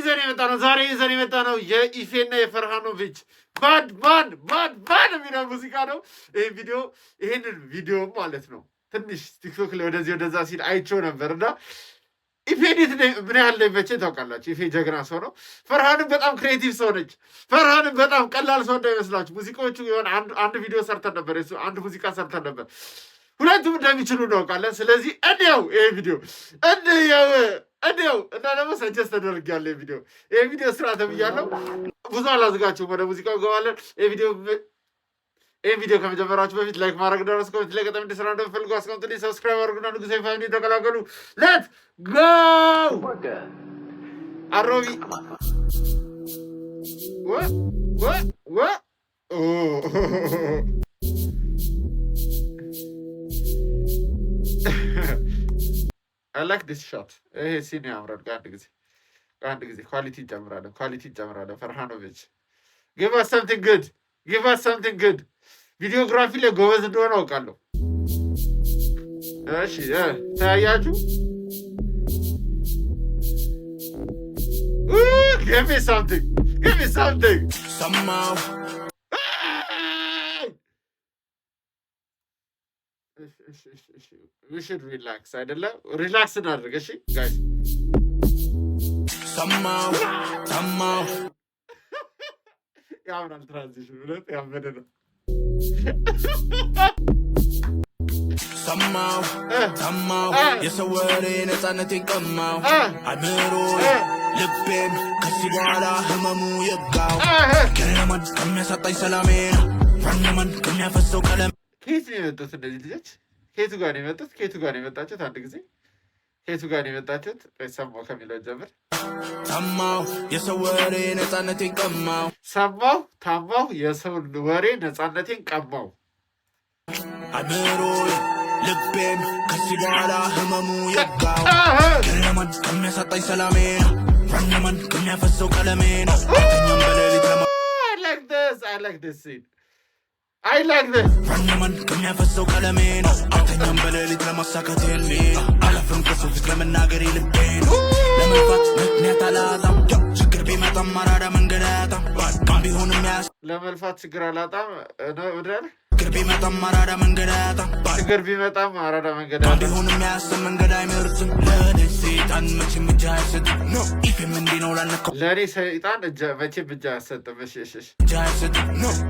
ይዘን የመጣ ነው ዛሬ ይዘን የመጣ ነው የኢፌና የፈርሃኖቪች ባድ የሚለው ሙዚቃ ነው። ይሄንን ቪዲዮ ማለት ነው ትንሽ ቲክቶክ ላይ ወደዛ ሲል አይቼው ነበር እና ኢፌዲት ምን ያህል እንደሚመቸኝ ታውቃላችሁ። ኢፌ ጀግና ሰው ነው። ፈርሃንም በጣም ክሬቲቭ ሰው ነች። ፈርሃንም በጣም ቀላል ሰው እንዳይመስላችሁ። ሙዚቃዎቹ የሆነ አንድ ቪዲዮ ሰርተን ነበር፣ አንድ ሙዚቃ ሰርተን ነበር። ሁለቱም እንደሚችሉ እናውቃለን። ስለዚህ እንዲያው ይሄ ቪዲዮ እንዲያው እና ደግሞ ሰጀስት ተደርጊያለሁ። ይሄ ቪዲዮ ስራ ተብያለሁ። ብዙ አላዝጋችሁም፣ ወደ ሙዚቃው ገባለን። ይህ ቪዲዮ ከመጀመራችሁ በፊት ላይክ ማድረግ ደረስ ኮሜንት ላይ ገጠም እንዲሰራ እንደምፈልጉ አስቀምጡልኝ። ሰብስክራይብ አድርጉና ንጉሴ ፋሚሊ ተቀላቀሉ። ሌት ጎ አሮቢ I like this shot. ይሄ ሲን ያምራል። ከአንድ ጊዜ ኳሊቲ እንጨምራለን። ፈርሃኖቪች give us something good. ቪዲዮግራፊ ላይ ጎበዝ እንደሆነ አውቃለሁ። እሺ ታያችሁ። give me something somehow. we should relax አይደለም? ሪላክስ እናድርግ። እሺ ጋይስ somehow ያምራል። ትራንዚሽን ሁለት ያመደ ነው። ሰማው የሰው ወሬ ነፃነቴን ቀማው አድምሮ ልቤም ከዚህ በኋላ ህመሙ የጋው ከለማን ከሚያሳጣኝ ሰላሜ ፈርነማን ከሚያፈሰው ቀለም። ከየት ነው የመጡት እነዚህ ልጆች? ከየቱ ጋር ነው የመጣችሁት? አንድ ጊዜ ከየቱ ጋር ነው የመጣችሁት? ሰማው ከሚለው ጀምር። ታማው የሰው ወሬ ነፃነቴን ቀማው። ታማው የሰው ወሬ ነፃነቴን ቀማው። አድምሮ ልቤም ከዚህ በኋላ ህመሙ የጋው ከለማን ከሚያሳጣኝ ሰላሜ ፈርነማን ከሚያፈሰው ቀለሜ ነው። አልተኛም በሌሊት I like this scene. ፈርነማን ከሚያፈሰው ቀለሜ ነው። አልተኛም በሌሊት ለማሳካት ህልሜ አላፍርም ከሰው ፊት ለመናገር ልቤ ነው። ለመልፋት ምክንያት አላጣም። ችግር ቢመጣም አራዳ መንገድ አያጣም። ቢሆንም ለመልፋት ችግር አላጣም። ችግር ቢመጣም አራዳ መንገድ አያጣም። ቢሆንም ያስብ መንገድ አይመርጥም። ለእኔ ሰይጣን መቼም እጅ አይሰጥም። ኢፌም እንዲህ ነው ላነካው። ለእኔ ሰይጣን መቼም እጅ አይሰጥም።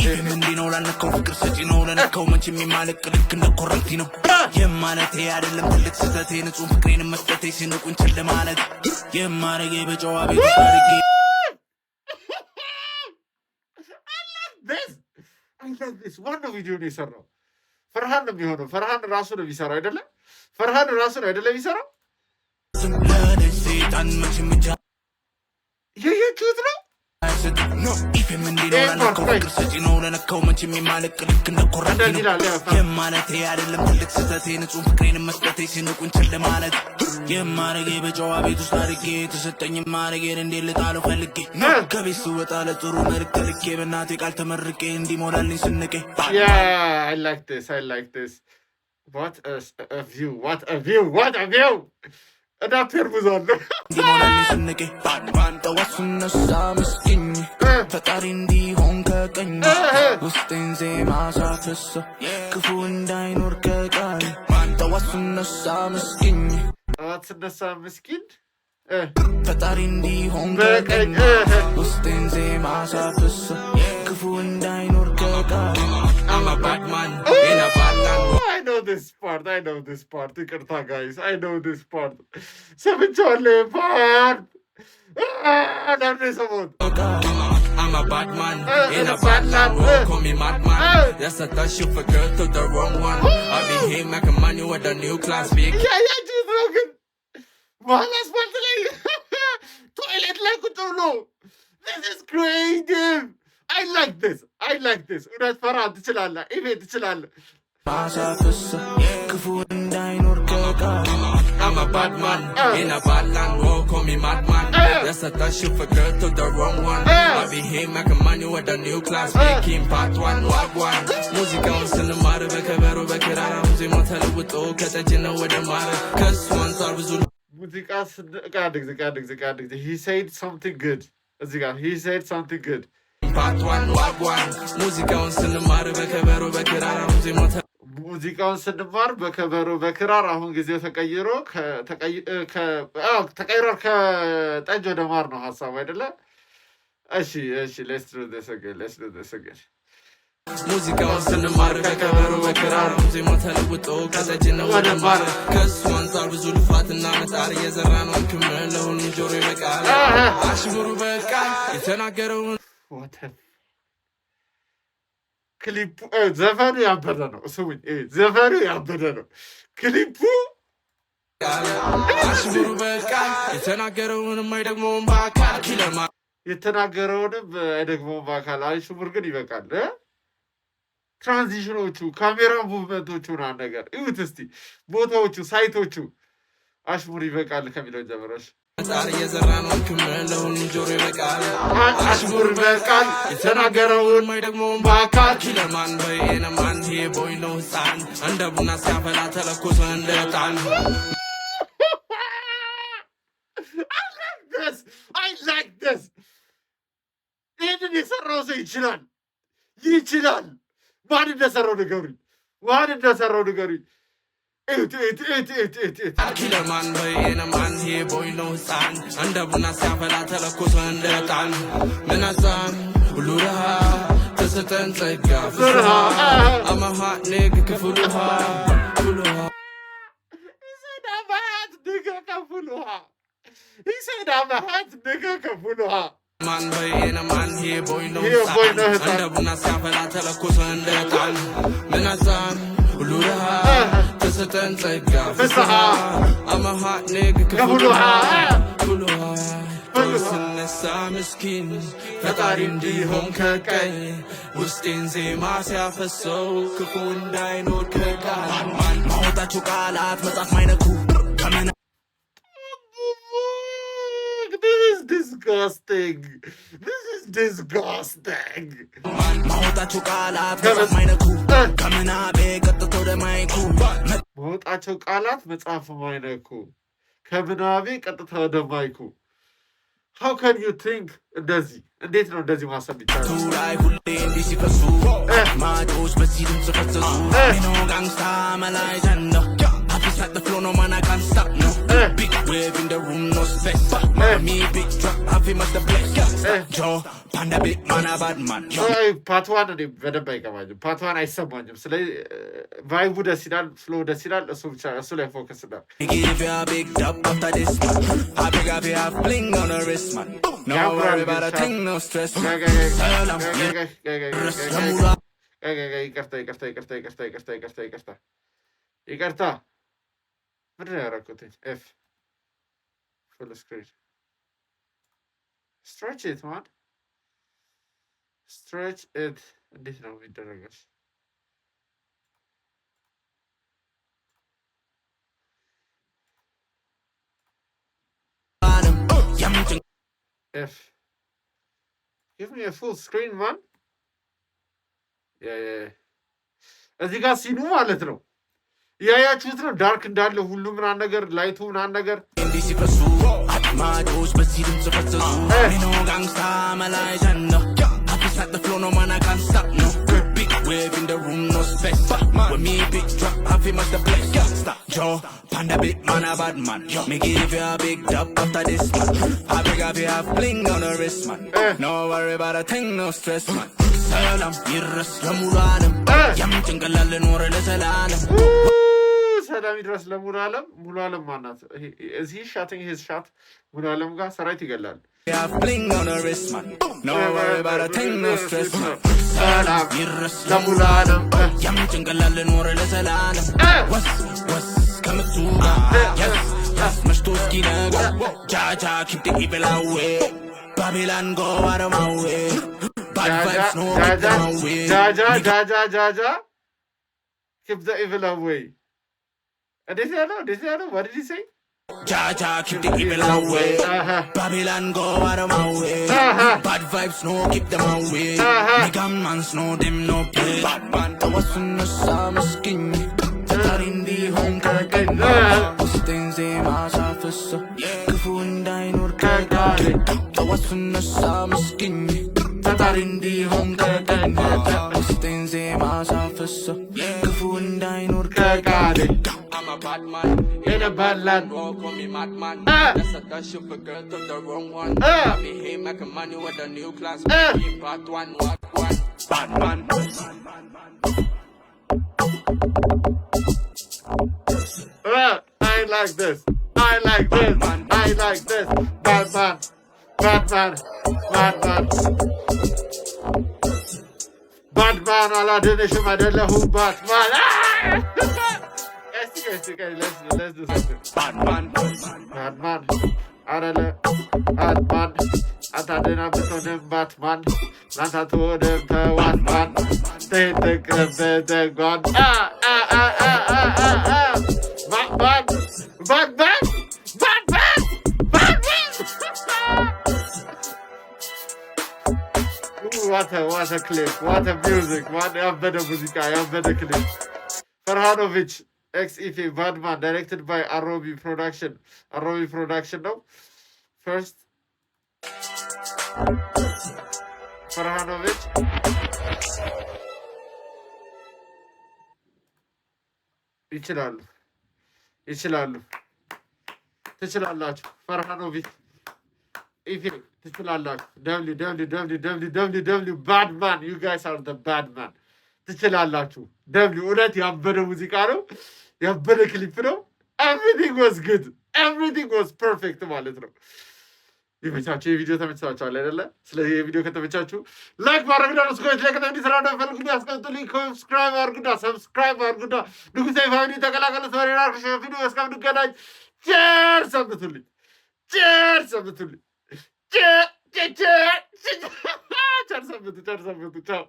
ኢፌም እንዲህ ነው ላነካው። ፍቅር ሰጪ ነው ለነካው። መቼም የማለቅ ልክ እንደ ኮረንቲ ነው። ይህም ማለቴ አይደለም ትልቅ ስህተቴ። ንጹህ ፍቅሬን መስጠቴ ሲንቁኝ ችል ማለት የማረጌ በጨዋ ቤት አድርጌ ዋናው ቪዲዮ ነው የሰራው ፈርሃን ነው የሚሆነው። ፈርሃን ራሱ ነው የሚሰራው አይደለም? የሚሰራው የየችሁት ነው። ኢፌም እንዲህ ነው ላነካው። ፍቅር ሰጪ ነው ለነካው። መቼም የማለቅ ልክ እንደ ኮረንቲ ነው። የማለቴ አይደለም ትልቅ ስህተቴ። ንጹህ ፍቅሬን መስጠቴ ሲንቁኝ ችል ማለት የማረጌ በጨዋ ቤት ውስጥ አድርጌ የተሰጠኝ ማረጌን እንዴት ልጣለው ፈልጌ ከቤት ስወጣ ለጥሩ መልክ ልኬ በእናቴ ቃል ተመርቄ እንዲሞላልኝ ስንቄ። I like this. What a view. እዳፔር ብዙአለሁ እንዲሞላልኝ ስንቄ ጠዋት ስነሳ ምስኪኝ ፈጣሪ እንዲሆን ከቀኝ ውስጤን ዜማ ሳፈሰው ክፉ እንዳይኖር ከቃል ጠዋት ስነሳ ምስኪኝ ፈጣሪ እንዲሆን ከቀኝ ውስጤን ዜማ ሳፈሰው ክፉ እንዳይኖር ከቃል I'm a bad man in a bad land. I know this part. ይቅርታ guys, I know this part. ሰምቼዋለሁ part. I'm a bad man in a bad land. Call me madman. That's a touch you for girl to the wrong one. I'll be here making money with a new class big. አስፋልት ላይ ቶይሌት ላይ ቁጭ ብሎ this is creative. I like this. እውነት ፈርሃን ትችላለህ። ኢፌ ትችላለህ። ክፉ እንዳይኖር ከቃል I'm a bad man in a bad land. Won't call me madman. That's a touch you for girl to the wrong one. I'll be here making money with a new class making part one wagwan. ሙዚቃውን ስንማር በከበሮ በክራራ ሙዚቃው ተለውጦ ከተጀነ ወደ ማረ ከሱ አንጻር ብዙ ሙዚቃ ቃድግ he said something good እዚህ ጋር he said something good ሙዚቃውን ስንማር በከበሮ በክራር አሁን ጊዜው ተቀይሮ ተቀይሯል ከጠጅ ወደ ማር ነው ሀሳቡ አይደለ? እሺ let's do this again ሙዚቃውን ስንማር በከበሮ በክራር ዜማ ተለውጦ ከጠጅ ወደ ማር ከሱ አንጻር ብዙ ልፋትና መጣር የዘራ ነው ክምር ለሁሉም ጆሮ ይበቃል አሽሙሩ በቃ የተናገረውን ክሊፑ ዘፈኑ ያበደ ነው። ስሙኝ ዘፈኑ ያበደ ነው። ክሊፑ አሽሙሩ በቃ የተናገረውንም አይደግመውም በአካል ኪለማ የተናገረውንም አይደግመውም በአካል አሽሙር ግን ይበቃል። ትራንዚሽኖቹ ካሜራ ሙቭመንቶቹ ና ነገር እዩት እስቲ ቦታዎቹ ሳይቶቹ አሽሙር ይበቃል ከሚለው ጀምረሽ ጣር የዘራ ነው ክምር ለሁሉም ጆሮ ይበቃል አሽሙር በቃል የተናገረውን ማይደግመውን በአካል ኪለማን በየነማን ቦይ ነው ህፃን እንደ ቡና ሲያፈላ ተለኮሰ እንደ ዕጣን I like this ይህንን የሰራው ሰው ይችላል ማን እንደሰራው ንገሩኝ ኪለማን በየነማን ቦይ ነው ህፃን እንደ ቡና ሲያፈላ ተለኮሰ እንደ ዕጣን ምናዛን ሁሉ ረሃ ተሰጠን ጸጋ ፍስሃ አማሃ ንግ ክፍሉሃ ሁሉሃ ማን በየነማን ቦይ ነው ህፃን እንደ ቡና ሲያፈላ ተለኮሰ እንደ ዕጣን ምናዛን ሁሉ ረሃ ተሰጠን ጸጋ ፍስሃ አማሃ ንግ ክፍሉሃ ስነሳ ምስኪን ፈጣሪ እንዲሆን ከቀኝ ውስጤን ዜማ ሲያፈሰው ክፉ እንዳይኖር ከቃል ማወጣቸው ቃላት መጽሐፍ ማይነኩ disgusting ማወጣቸው ቃላት መጽሐፍ ማይነኩ ከምናቤ ቀጥቶ ወደ ማይኩ ማወጣቸው ቃላት መጽሐፍ ማይነኩ ከምናቤ ቀጥታ ወደ ማይኩ how can you think እንደዚህ እንዴት ነው እንደዚህ ማሰብ ይቻላል? ላይ ሁሌ እንዲህ ሲፈሱ ማዶች በዚህ ድምፅ ፈሰሱ ነው ጋንግስታ መላይዘን ነው Happy like the flow, no man, I can't stop, no Big wave in the room, no space Me, big drop, happy much the place Joe, panda big man, a bad man Part 1 እኔ በደንብ አይገባኝም Part 1 አይሰማኝም ስለ ቫይቡ ደስ ይላል ፍሎው ደስ ይላል እሱ ላይ ፎከስ ነው Give you a big dub after this Happy have bling on the wrist, man No worry about a thing, no stress ይቅርታ ምንድን ነው ያደረኩት? ኤፍ ፉል ስክሪን ስትሬች ኢት ማን ስትሬች ኢት እንዴት ነው የሚደረገው? ኤፍ ጊቭ ሚ አ ፉል ስክሪን ማን እዚህ ጋር ሲኑ ማለት ነው ያያችሁት ነው ዳርክ እንዳለ ሁሉ ምናን ነገር ላይቱ ምናን ነገር እንዲህ ሲፈሱ አድማጮች በዚህ ድምፅ ፈሰሱ ነው ጋንግስታ መላይዘን ነው Happy like the flow, no man, I can't stop, no Big wave in the room, no space When me big drop, happy much the place Stop, Joe, panda big man, a bad man Me give you a big dub after this, man Happy have bling on the wrist, man No worry about a thing, no stress, man ሰላም ይድረስ ለሙሉ ዓለም ያም ጭንቅላት ኖረ ለዘላለም ሰላም ይድረስ ለሙሉ ዓለም ሙሉ ዓለም ማናት እዚህ ሻቲንግ ሂዝ ሻት ሙሉ ዓለም ጋር ሰራዊት ይገላል ሰላም ይድረስ ለሙሉ ዓለም ያም ጭንቅላት ኖረ ለዘላለም ወስ ከምቱ ያስ መሽቶ እስኪነጋ ጃጃ ኪፕ ኢብላዌ ባቢላን ጎ አረማዌ Bad vibes, no, keep them away. Jaja. Keep the evil away. Did you know? What did he say? Jaja, keep the evil away. Babylon, go out of my way. Bad vibes, no, keep them away. Nigga mans, no, them no play. Bad man, I was in the summer skin. Tarin di home, ውስጤን ዜማ ሳፈሰው ክፉ እንዳይኖር ከቃሌ ጠዋት ስነሳ መስግኝ ፈጣሪ እንዲሆን ከቀኝ ውስጤን ዜማ ሳፈሰው ክፉ እንዳይኖር ከቃሌ I'm a bad man, in a bad land. Roll call me madman. That's a dash of a girl took the wrong one. Me hey make a money with a new class. Part one, what one? Bad man. I like this. I like this. I like this. Bad man. Bad man. Bad man. Bad man. Aladinishim adelahu bad man. Let's do something. Bad man. Bad man. Adele. Bad man. Atadena bitonim Batman. Nanta todim te Watman. Te God. Bad. What a clip. What a music. What a better music. I have better clip. Farhanovic. XEFA Badman, directed by Arobi Production. Arobi Production ነው first ፈርሃኖቪች ይችላሉ ትችላላችሁ ፈርሃኖቪች ኢፌ ትችላላችሁ www Badman you guys are the Badman ትችላላችሁ እውነት ያበደ ሙዚቃ ነው ያበደ ክሊፕ ነው everything was good everything was perfect ማለት ነው ይመቻችሁ የቪዲዮ ተመችቷችኋል አይደለ ስለዚህ የቪዲዮ ከተመቻችሁ ላይክ ማድረግ ነው ስኮት ላይክ ተንዲ ስራ ነው ፈልጉ ያስቀምጡልኝ ሰብስክራይብ አድርጉና ንጉሴ ፋሚሊ ተቀላቀሉ ሰሪራ ቪዲዮ እስከምንገናኝ ቸር ሰንብቱልኝ ቸር ሰንብቱ ቻው